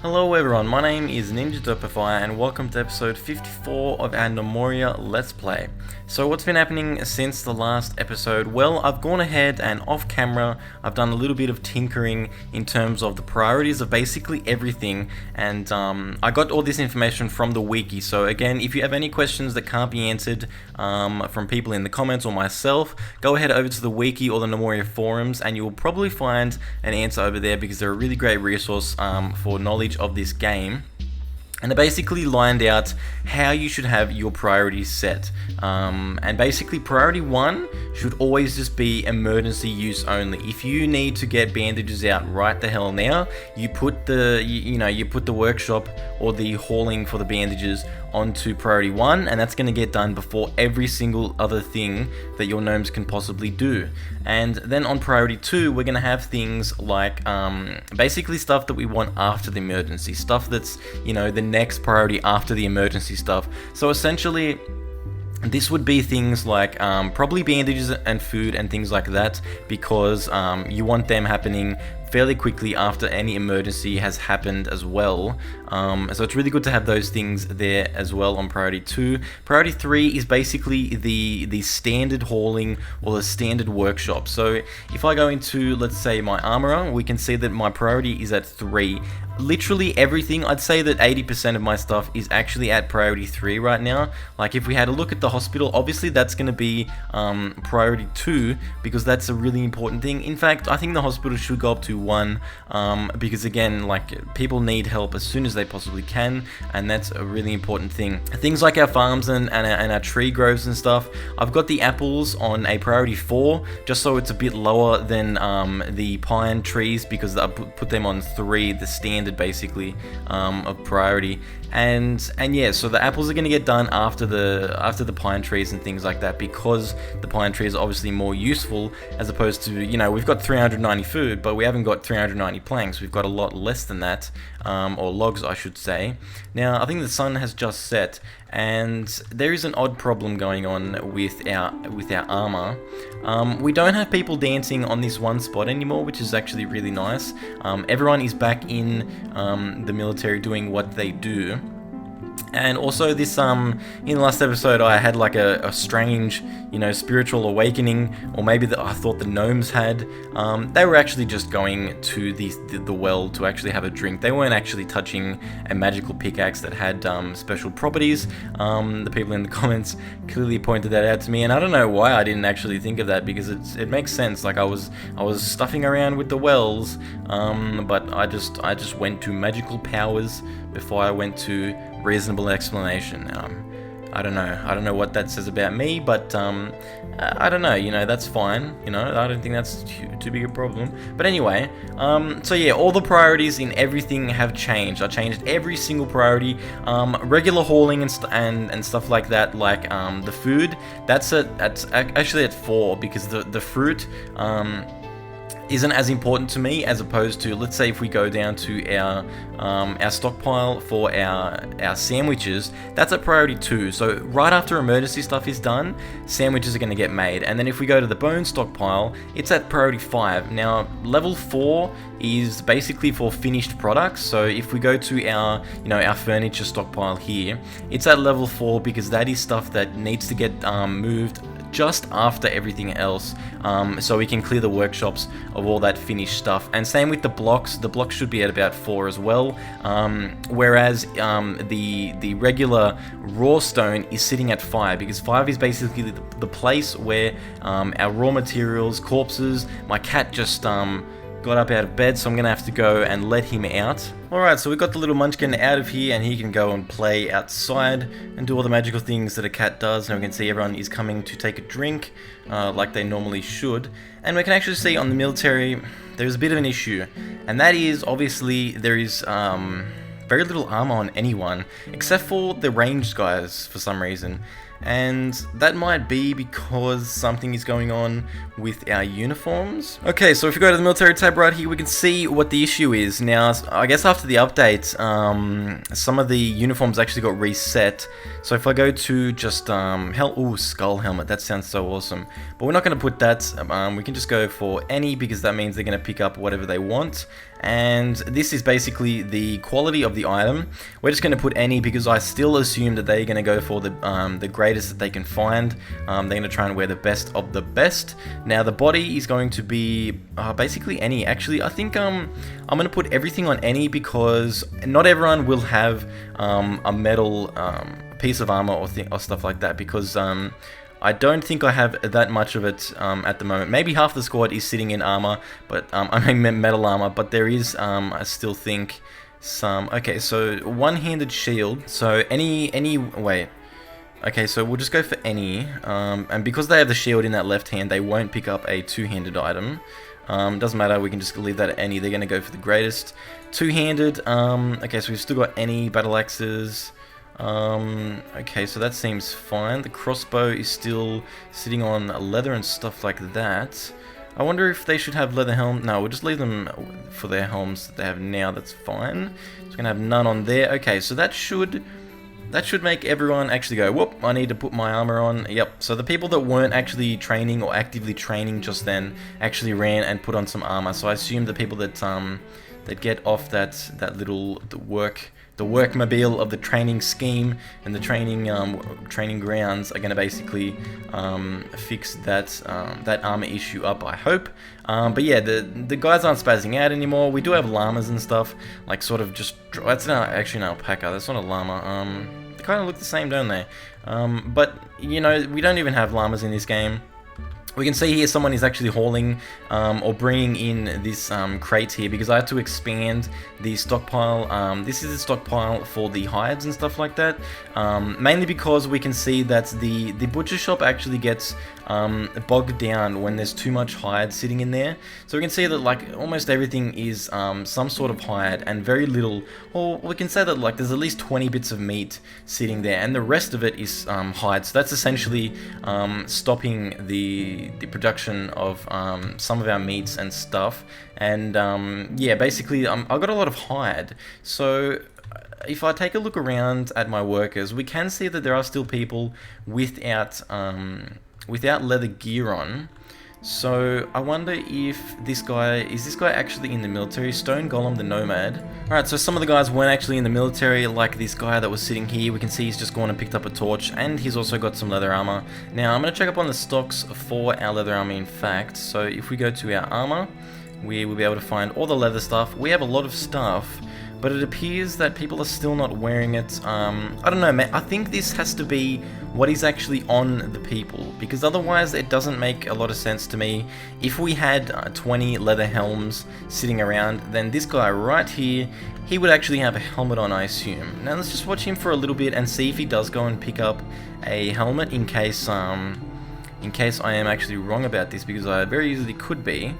Hello everyone, my name is Derpify and welcome to episode 54 of our Gnomoria Let's Play. So what's been happening since the last episode? Well, I've gone ahead and off camera, I've done a little bit of tinkering in terms of the priorities of basically everything, and I got all this information from the wiki. So again, if you have any questions that can't be answered from people in the comments or myself, go ahead over to the wiki or the Gnomoria forums and you will probably find an answer over there because they're a really great resource for knowledge of this game, and it basically lined out how you should have your priorities set. And basically priority 1 should always just be emergency use only. If you need to get bandages out right the hell now, you put the you put the workshop or the hauling for the bandages onto priority 1, and that's going to get done before every single other thing that your gnomes can possibly do. And then on priority 2, we're going to have things like basically stuff that we want after the emergency, stuff that's the next priority after the emergency stuff. So essentially this would be things like probably bandages and food and things like that, because you want them happening fairly quickly after any emergency has happened as well. So it's really good to have those things there as well on priority 2. Priority 3 is basically the standard hauling or the standard workshop. So if I go into, let's say, my armorer, we can see that my priority is at 3. Literally everything, I'd say that 80% of my stuff is actually at priority 3 right now. Like if we had a look at the hospital, obviously that's going to be priority 2 because that's a really important thing. In fact, I think the hospital should go up to 1 because again, like, people need help as soon as they possibly can, and that's a really important thing. Things like our farms and our tree groves and stuff, I've got the apples on a priority 4 just so it's a bit lower than the pine trees, because I put them on 3, the standard basically of priority. And yeah, so the apples are going to get done after the pine trees and things like that, because the pine trees are obviously more useful, as opposed to, we've got 390 food but we haven't got 390 planks. We've got a lot less than that, or logs I should say. Now I think the sun has just set and there is an odd problem going on with our armor. We don't have people dancing on this one spot anymore, which is actually really nice. Everyone is back in the military doing what they do. And also this, in the last episode I had like a strange, spiritual awakening, or maybe I thought the gnomes had. They were actually just going to the well to actually have a drink. They weren't actually touching a magical pickaxe that had special properties. The people in the comments clearly pointed that out to me, and I don't know why I didn't actually think of that, because it makes sense. Like I was stuffing around with the wells, but I just went to magical powers before I went to reasonable explanation. I don't know what that says about me, but I don't know, that's fine, I don't think that's too big a problem. But anyway, so yeah, all the priorities in everything have changed. I changed every single priority. Regular hauling and stuff like that, like the food, that's actually at 4, because the fruit isn't as important to me, as opposed to, let's say, if we go down to our stockpile for our sandwiches, that's at priority 2. So right after emergency stuff is done, sandwiches are going to get made. And then if we go to the bone stockpile, it's at priority 5. Now level 4 is basically for finished products. So if we go to our our furniture stockpile here, it's at level 4 because that is stuff that needs to get moved just after everything else, so we can clear the workshops of all that finished stuff. And same with the blocks should be at about 4 as well, whereas the regular raw stone is sitting at 5, because 5 is basically the place where our raw materials, corpses. My cat just got up out of bed, so I'm gonna have to go and let him out. Alright, so we got the little munchkin out of here, and he can go and play outside and do all the magical things that a cat does. Now we can see everyone is coming to take a drink, like they normally should. And we can actually see on the military, there's a bit of an issue. And that is, obviously, there is very little armor on anyone, except for the ranged guys for some reason. and that might be because something is going on with our uniforms. Okay, so if we go to the military tab right here, we can see what the issue is. Now, I guess after the update, some of the uniforms actually got reset. So if I go to just, skull helmet, that sounds so awesome. But we're not going to put that, we can just go for any, because that means they're going to pick up whatever they want. And this is basically the quality of the item. We're just going to put any, because I still assume that they're going to go for the greatest that they can find. They're going to try and wear the best of the best. Now the body is going to be basically any. Actually, I think I'm going to put everything on any, because not everyone will have a metal piece of armor or stuff like that, because I don't think I have that much of it at the moment. Maybe half the squad is sitting in armor, but I mean metal armor, but there is, I still think, some... Okay, so one-handed shield. So wait. Okay, so we'll just go for any, and because they have the shield in that left hand, they won't pick up a two-handed item. Doesn't matter, we can just leave that at any. They're going to go for the greatest. Two-handed, okay, so we've still got any battle axes. Okay, so that seems fine. The crossbow is still sitting on leather and stuff like that. I wonder if they should have leather helm. No, we'll just leave them for their helms that they have now. That's fine. So we're gonna have none on there. Okay, so that should make everyone actually go, whoop, I need to put my armor on. Yep, so the people that weren't actually training or actively training just then actually ran and put on some armor. So I assume the people that get off that little the workmobile of the training scheme and the training grounds are going to basically fix that armor issue up, I hope. But yeah, the guys aren't spazzing out anymore. We do have llamas and stuff, like sort of just... That's actually an alpaca, that's not a llama. They kind of look the same, don't they? But, you know, we don't even have llamas in this game. We can see here someone is actually hauling or bringing in this crate here, because I had to expand the stockpile. This is a stockpile for the hides and stuff like that, mainly because we can see that the butcher shop actually gets bogged down when there's too much hide sitting in there. So we can see that like almost everything is some sort of hide, and very little, or we can say that like there's at least 20 bits of meat sitting there, and the rest of it is hide. So that's essentially stopping the production of some of our meats and stuff. And yeah, basically I've got a lot of hide. So if I take a look around at my workers, we can see that there are still people without leather gear on. So I wonder if is this guy actually in the military? Stone Golem the Nomad. Alright, so some of the guys weren't actually in the military, like this guy that was sitting here. We can see he's just gone and picked up a torch, and he's also got some leather armor. Now I'm going to check up on the stocks for our leather armor, in fact. So if we go to our armor, we will be able to find all the leather stuff. We have a lot of stuff, but it appears that people are still not wearing it. I don't know, man. I think this has to be what is actually on the people, because otherwise it doesn't make a lot of sense to me. If we had 20 leather helms sitting around, then this guy right here, he would actually have a helmet on, I assume. Now let's just watch him for a little bit and see if he does go and pick up a helmet, in case I am actually wrong about this, because I very easily could be.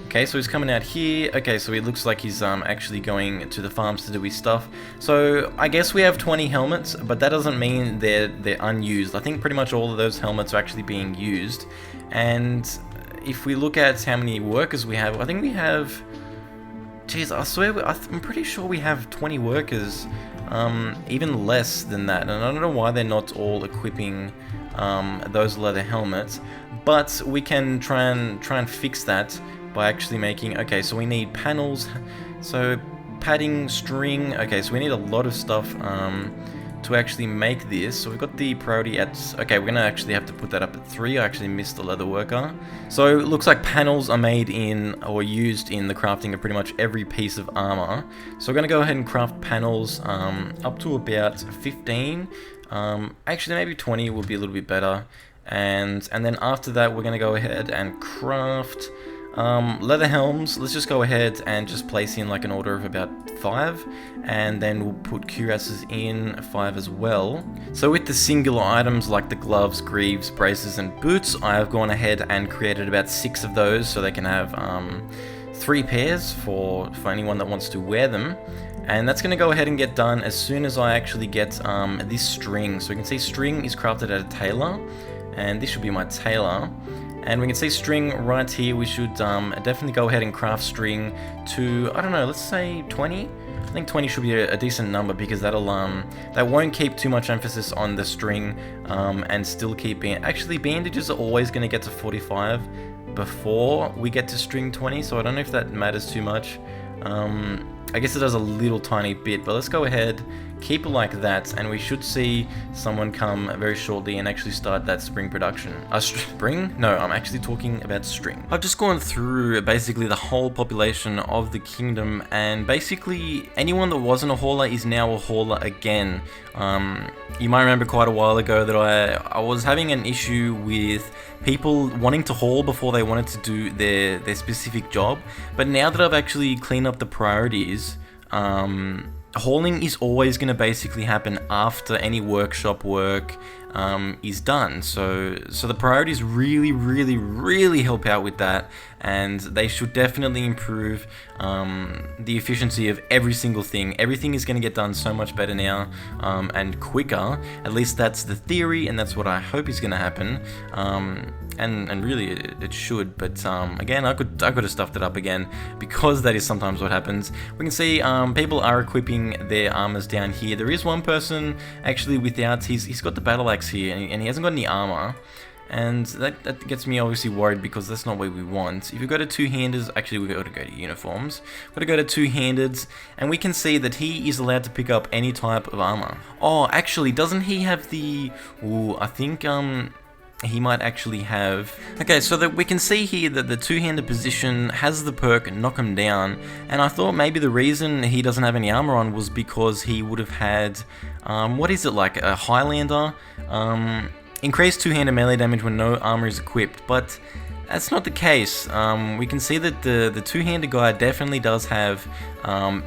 Okay, so he's coming out here. Okay, so it looks like he's actually going to the farms to do his stuff. So I guess we have 20 helmets, but that doesn't mean they're unused. I think pretty much all of those helmets are actually being used. And if we look at how many workers we have, I think we have... Jeez, I swear, I'm pretty sure we have 20 workers, even less than that. And I don't know why they're not all equipping those leather helmets, but we can try and fix that by actually making... Okay, so we need panels, so padding, string. Okay, so we need a lot of stuff to actually make this. So we've got the priority at... Okay, we're gonna actually have to put that up at 3. I actually missed the leather worker. So it looks like panels are made in, or used in, the crafting of pretty much every piece of armor. So we're gonna go ahead and craft panels up to about 15. Actually maybe 20 would be a little bit better. And then after that we're gonna go ahead and craft leather helms. Let's just go ahead and just place in like an order of about 5, and then we'll put cuirasses in 5 as well. So with the singular items like the gloves, greaves, braces and boots, I have gone ahead and created about 6 of those, so they can have 3 pairs for anyone that wants to wear them. And that's going to go ahead and get done as soon as I actually get this string. So we can see string is crafted at a tailor, and this should be my tailor. And we can see string right here. We should definitely go ahead and craft string to, I don't know, let's say 20. I think 20 should be a decent number, because that'll that won't keep too much emphasis on the string, and still keep it. Actually, bandages are always going to get to 45 before we get to string 20, so I don't know if that matters too much. I guess it does a little tiny bit, but let's go ahead, keep it like that, and we should see someone come very shortly and actually start that spring production. Spring? No, I'm actually talking about string. I've just gone through basically the whole population of the kingdom, and basically anyone that wasn't a hauler is now a hauler again. You might remember quite a while ago that I was having an issue with people wanting to haul before they wanted to do their specific job, but now that I've actually cleaned up the priorities, hauling is always going to basically happen after any workshop work is done. So the priorities really help out with that, and they should definitely improve the efficiency of every single thing. Everything is going to get done so much better now, and quicker. At least that's the theory, and that's what I hope is going to happen. And really it should, but again, I could have stuffed it up again, because that is sometimes what happens. We can see people are equipping their armors down here. There is one person actually without, he's got the battle axe here, and he hasn't got any armor, and that gets me obviously worried, because that's not what we want. If we go to two-handers, actually we've got to go to uniforms, we've got to go to two-handeds, and we can see that he is allowed to pick up any type of armor. Oh, actually, doesn't he have the, ooh, I think he might actually have... Okay, so that we can see here that the two-handed position has the perk Knock Him Down, and I thought maybe the reason he doesn't have any armor on was because he would have had, what is it, like a Highlander? Increased two-handed melee damage when no armor is equipped, but that's not the case. We can see that the two-handed guy definitely does have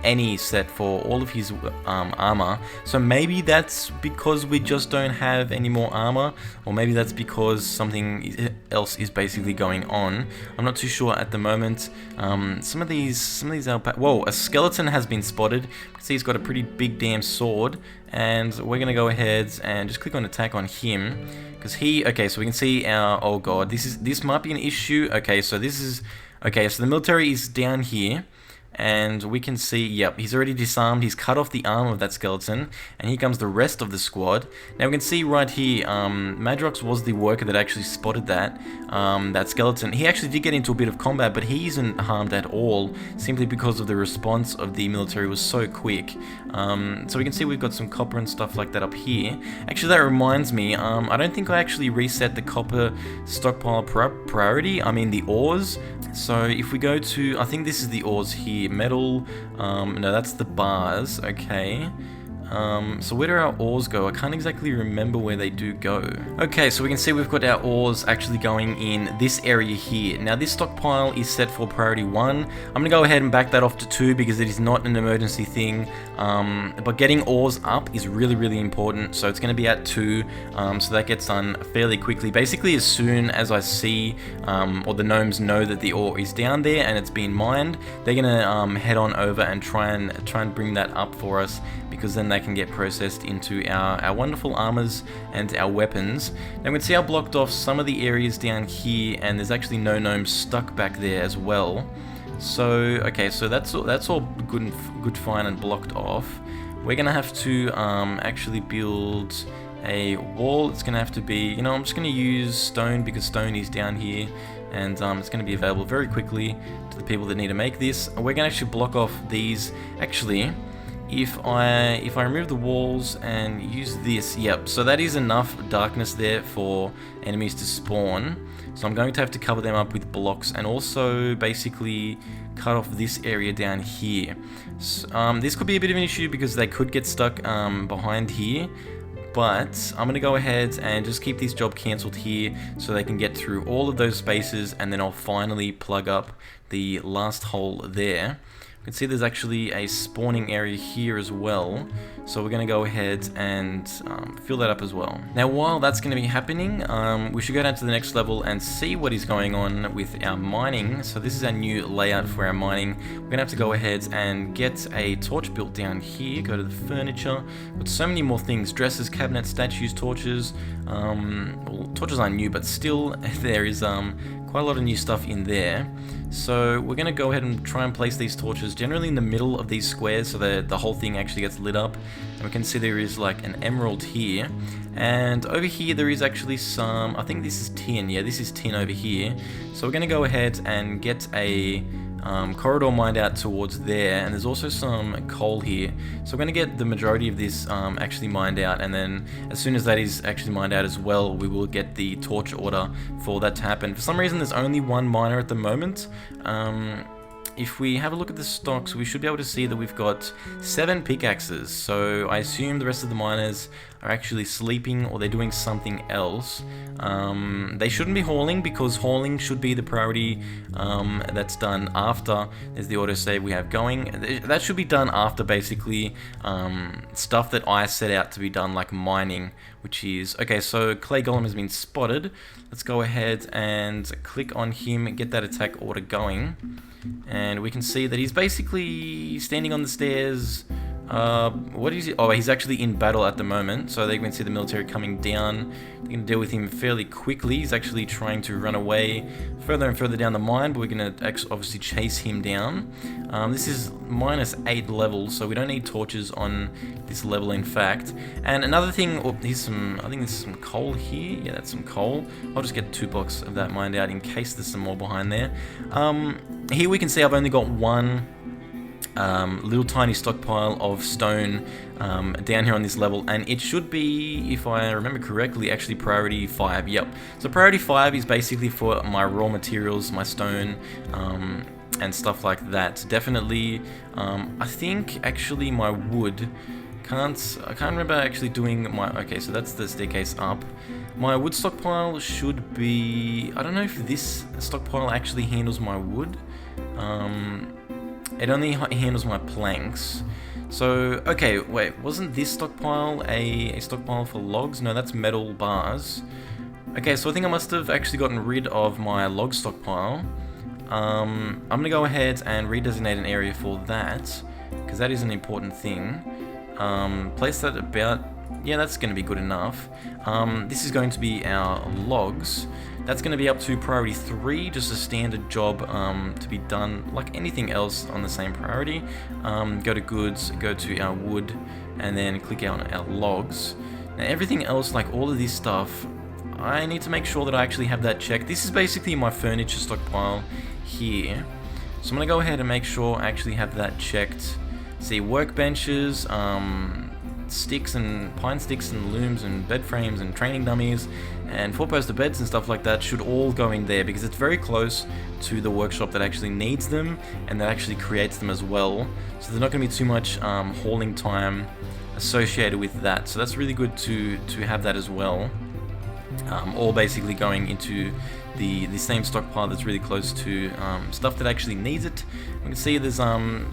any set for all of his armor, so maybe that's because we just don't have any more armor, or maybe that's because something else is basically going on. I'm not too sure at the moment. Some of these alpacas... Whoa, a skeleton has been spotted. You can see he's got a pretty big damn sword, and we're gonna go ahead and just click on attack on him, because he... Okay, so we can see our... Oh god, this might be an issue. Okay, so this is... Okay, so the military is down here, and we can see, yep, he's already disarmed, he's cut off the arm of that skeleton, and here comes the rest of the squad. Now we can see right here, Madrox was the worker that actually spotted that skeleton. He actually did get into a bit of combat, but he isn't harmed at all, simply because of the response of the military was so quick. So we can see we've got some copper and stuff like that up here. Actually, that reminds me, I don't think I actually reset the copper stockpile priority, I mean the ores. So if we go to, I think this is the ores here, metal, no, that's the bars, okay. So where do our ores go? I can't exactly remember where they do go. Okay, so we can see we've got our ores actually going in this area here. Now this stockpile is set for priority 1. I'm going to go ahead and back that off to 2 because it is not an emergency thing. But getting ores up is really important, so it's going to be at 2, so that gets done fairly quickly. Basically as soon as I see, or the gnomes know that the ore is down there and it's been mined, they're going to head on over and try and bring that up for us, because then they can get processed into our wonderful armors and our weapons. Now we can see I blocked off some of the areas down here, and there's actually no gnomes stuck back there as well. So okay, so that's all good fine and blocked off. We're gonna have to actually build a wall. It's gonna have to be, you know, I'm just gonna use stone because stone is down here, and it's going to be available very quickly to the people that need to make this. We're going to actually block off these. Actually, if I remove the walls and use this, yep, so that is enough darkness there for enemies to spawn. So I'm going to have to cover them up with blocks, and also basically cut off this area down here. So, this could be a bit of an issue because they could get stuck behind here. But I'm going to go ahead and just keep this job cancelled here so they can get through all of those spaces, and then I'll finally plug up the last hole there. can see there's actually a spawning area here as well. So we're going to go ahead and fill that up as well. Now while that's going to be happening, we should go down to the next level and see what is going on with our mining. So this is our new layout for our mining. We're going to have to go ahead and get a torch built down here. Go to the furniture. Got so many more things. Dresses, cabinets, statues, torches. Well, torches aren't new, but still there is quite a lot of new stuff in there. So we're going to go ahead and try and place these torches generally in the middle of these squares so that the whole thing actually gets lit up. And we can see there is like an emerald here. And over here there is actually some, I think this is tin. Yeah, this is tin over here. So we're going to go ahead and get a corridor mined out towards there, and there's also some coal here. So we're going to get the majority of this actually mined out, and then as soon as that is actually mined out as well, we will get the torch order for that to happen. For some reason there's only one miner at the moment. If we have a look at the stocks, we should be able to see that we've got 7 pickaxes. So I assume the rest of the miners are actually sleeping or they're doing something else. They shouldn't be hauling, because hauling should be the priority that's done after there's the autosave we have going. That should be done after basically stuff that I set out to be done, like mining, which is... Okay, so Clay Golem has been spotted. Let's go ahead and click on him and get that attack order going. And we can see that he's basically standing on the stairs. What is he? Oh, he's actually in battle at the moment. So they can see the military coming down. They're going to deal with him fairly quickly. He's actually trying to run away further and further down the mine, but we're going to obviously chase him down. This is -8 levels, so we don't need torches on this level, in fact. And another thing, oh, here's some, I think there's some coal here. Yeah, that's some coal. I'll just get 2 blocks of that mined out in case there's some more behind there. Here we can see I've only got one little tiny stockpile of stone down here on this level, and it should be, if I remember correctly, actually priority 5. Yep, so priority 5 is basically for my raw materials, my stone, and stuff like that. Definitely, I think actually my wood, I can't remember actually doing my... Okay, so that's the staircase up. My wood stockpile should be... I don't know if this stockpile actually handles my wood. It only handles my planks. So, okay, wait, wasn't this stockpile a stockpile for logs? No, that's metal bars. Okay, so I think I must have actually gotten rid of my log stockpile. I'm gonna go ahead and redesignate an area for that, because that is an important thing. Place that about... Yeah, that's going to be good enough. This is going to be our logs. That's going to be up to priority 3, just a standard job to be done like anything else on the same priority. Go to goods, go to our wood, and then click on our logs. Now everything else, like all of this stuff, I need to make sure that I actually have that checked. This is basically my furniture stockpile here. So I'm going to go ahead and make sure I actually have that checked. See, workbenches, sticks and pine sticks and looms and bed frames and training dummies and 4-poster beds and stuff like that should all go in there, because it's very close to the workshop that actually needs them and that actually creates them as well. So there's not going to be too much hauling time associated with that. So that's really good to have that as well. All basically going into the same stockpile that's really close to stuff that actually needs it. We can see there's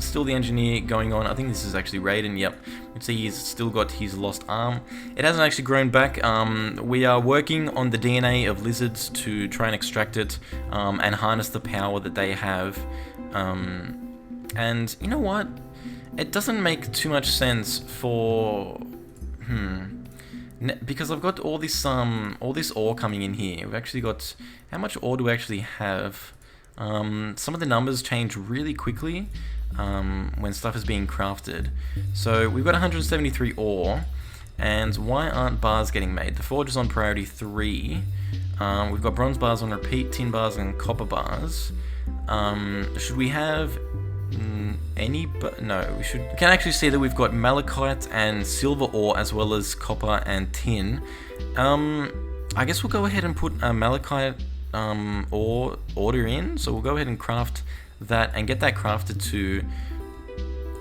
still the engineer going on. I think this is actually Raiden. Yep, you can see he's still got his lost arm. It hasn't actually grown back. We are working on the DNA of lizards to try and extract it and harness the power that they have. And you know what? It doesn't make too much sense for because I've got all this ore coming in here. We've actually got, how much ore do we actually have? Some of the numbers change really quickly when stuff is being crafted. So we've got 173 ore, and why aren't bars getting made? The forge is on priority 3. We've got bronze bars on repeat, tin bars and copper bars. Should we have any? No, we should. We can actually see that we've got malachite and silver ore as well as copper and tin. I guess we'll go ahead and put a malachite ore order in. So we'll go ahead and craft that and get that crafted to,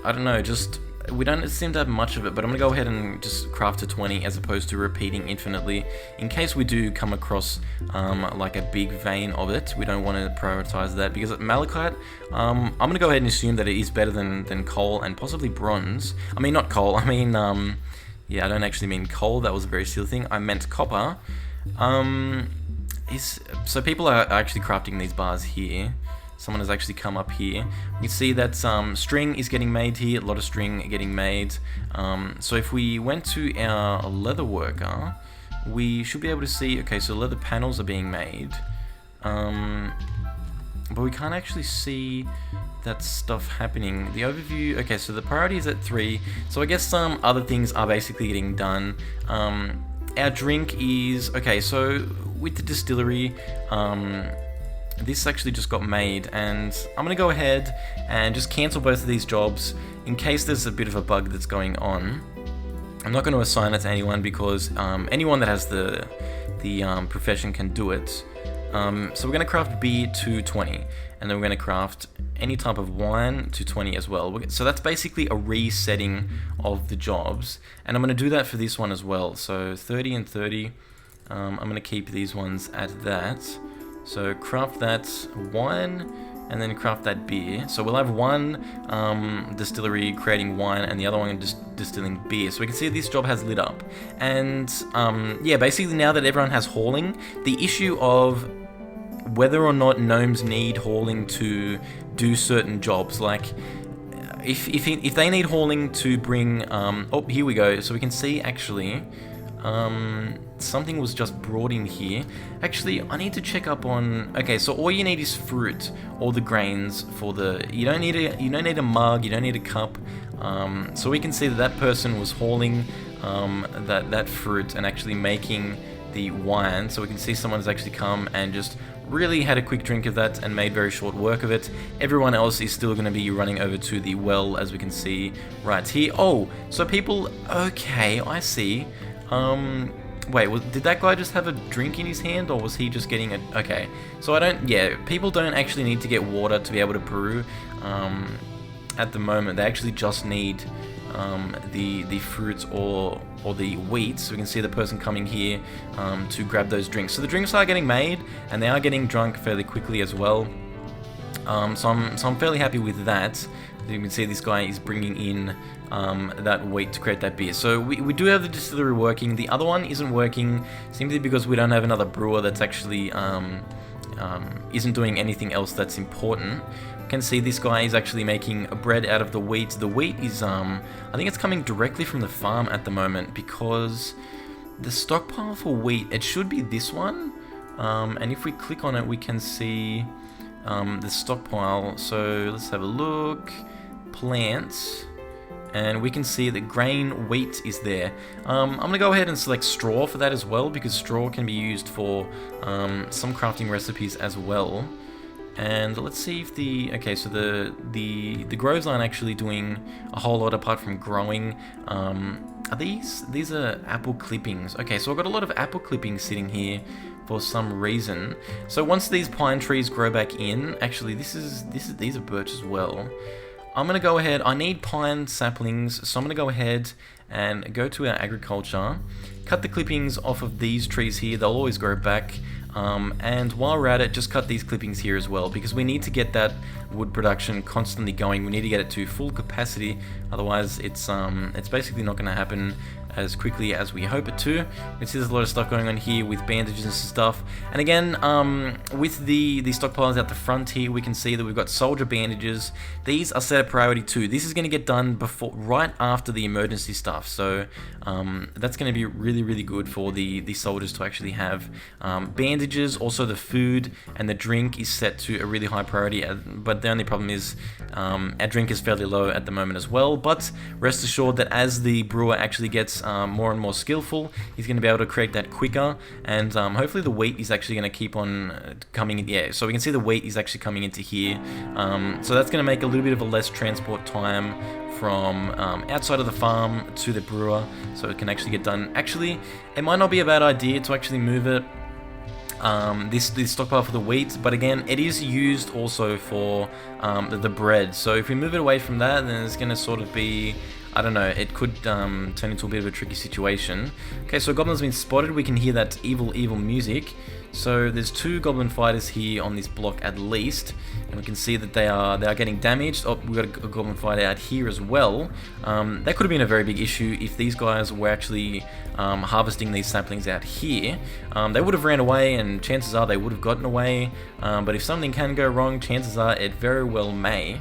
I don't know, just we don't seem to have much of it, but I'm gonna go ahead and just craft to 20 as opposed to repeating infinitely in case we do come across like a big vein of it. We don't want to prioritize that because at malachite, I'm gonna go ahead and assume that it is better than coal and possibly bronze. I mean, not coal, I mean, yeah, I don't actually mean coal, that was a very silly thing. I meant copper. So people are actually crafting these bars here. Someone has actually come up here. You see that string is getting made here, a lot of string getting made. So if we went to our leather worker, we should be able to see, okay, so leather panels are being made. But we can't actually see that stuff happening. The overview, okay, so the priority is at 3. So I guess some other things are basically getting done. Our drink is, okay, so with the distillery, this actually just got made, and I'm gonna go ahead and just cancel both of these jobs in case there's a bit of a bug that's going on. I'm not going to assign it to anyone because anyone that has the profession can do it. So we're going to craft beer to 20, and then we're going to craft any type of wine to 20 as well. So that's basically a resetting of the jobs, and I'm going to do that for this one as well. So 30 and 30, I'm going to keep these ones at that. So craft that wine, and then craft that beer. So we'll have one distillery creating wine, and the other one distilling beer. So we can see this job has lit up. And yeah, basically now that everyone has hauling, the issue of whether or not gnomes need hauling to do certain jobs, like if they need hauling to bring, oh, here we go. So we can see actually, something was just brought in here. Actually, I need to check up on. Okay, so all you need is fruit, all the grains for the. You don't need a mug. You don't need a cup. So we can see that person was hauling that fruit and actually making the wine. So we can see someone has actually come and just really had a quick drink of that and made very short work of it. Everyone else is still going to be running over to the well, as we can see right here. Oh, so people. Okay, I see. Wait, did that guy just have a drink in his hand, or was he just getting a... Okay, so people don't actually need to get water to be able to brew at the moment. They actually just need the fruits or the wheat. So we can see the person coming here to grab those drinks. So the drinks are getting made, and they are getting drunk fairly quickly as well. So I'm fairly happy with that. You can see this guy is bringing in that wheat to create that beer. So we do have the distillery working. The other one isn't working simply because we don't have another brewer that's actually isn't doing anything else that's important. You can see this guy is actually making a bread out of the wheat. The wheat is I think it's coming directly from the farm at the moment, because the stockpile for wheat, it should be this one. And if we click on it, we can see the stockpile. So let's have a look. Plants, and we can see that grain wheat is there. I'm gonna go ahead and select straw for that as well, because straw can be used for some crafting recipes as well. And let's see if okay, so the groves aren't actually doing a whole lot apart from growing. Are these are apple clippings? Okay, so I've got a lot of apple clippings sitting here for some reason. So once these pine trees grow back in, actually these are birch as well. I'm going to go ahead, I need pine saplings, so I'm going to go ahead and go to our agriculture, cut the clippings off of these trees here, they'll always grow back, and while we're at it, just cut these clippings here as well, because we need to get that wood production constantly going. We need to get it to full capacity, otherwise it's basically not going to happen as quickly as we hope it to. You can see there's a lot of stuff going on here with bandages and stuff. And again, with the stockpiles out the front here, we can see that we've got soldier bandages. These are set at priority 2. This is going to get done right after the emergency stuff. So that's going to be really, really good for the soldiers to actually have bandages. Also, the food and the drink is set to a really high priority. But the only problem is our drink is fairly low at the moment as well. But rest assured that as the brewer actually gets more and more skillful, he's going to be able to create that quicker, and hopefully the wheat is actually going to keep on coming in. Yeah, so we can see the wheat is actually coming into here, so that's going to make a little bit of a less transport time from outside of the farm to the brewer, so it can actually get done. Actually, it might not be a bad idea to actually move it, this stockpile for the wheat, but again, it is used also for the bread. So if we move it away from that, then it's going to sort of be I don't know, it could turn into a bit of a tricky situation. Okay, so a goblin's been spotted. We can hear that evil, evil music. So there's 2 goblin fighters here on this block at least, and we can see that they are getting damaged. Oh, we've got a goblin fighter out here as well. That could have been a very big issue if these guys were actually harvesting these saplings out here. They would have ran away, and chances are they would have gotten away. But if something can go wrong, chances are it very well may.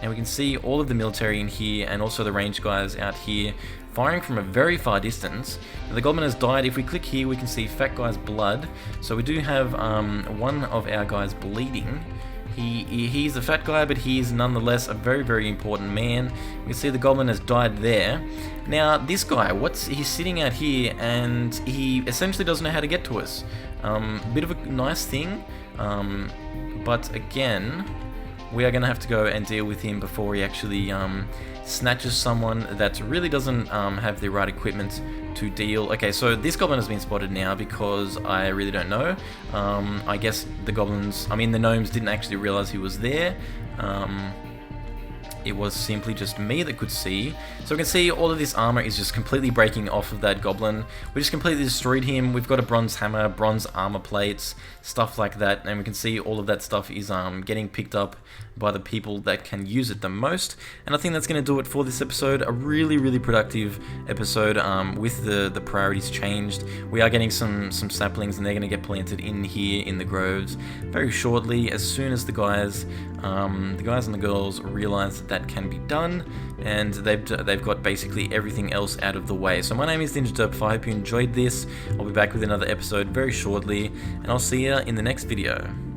And we can see all of the military in here, and also the ranged guys out here, firing from a very far distance. The goblin has died. If we click here, we can see Fat Guy's blood. So we do have one of our guys bleeding. He's a fat guy, but he's nonetheless a very, very important man. You can see the goblin has died there. Now, this guy, he's sitting out here, and he essentially doesn't know how to get to us. Bit of a nice thing, but again, we are going to have to go and deal with him before he actually snatches someone that really doesn't have the right equipment to deal. Okay, so this goblin has been spotted now because I really don't know. I guess the gnomes didn't actually realize he was there. It was simply just me that could see. So we can see all of this armor is just completely breaking off of that goblin. We just completely destroyed him. We've got a bronze hammer, bronze armor plates, stuff like that, and we can see all of that stuff is getting picked up by the people that can use it the most. And I think that's going to do it for this episode. A really, really productive episode with the priorities changed. We are getting some saplings, and they're going to get planted in here in the groves very shortly, as soon as the guys and the girls realize that can be done, and they've got basically everything else out of the way. So my name is Derpify. I hope you enjoyed this. I'll be back with another episode very shortly, and I'll see you in the next video.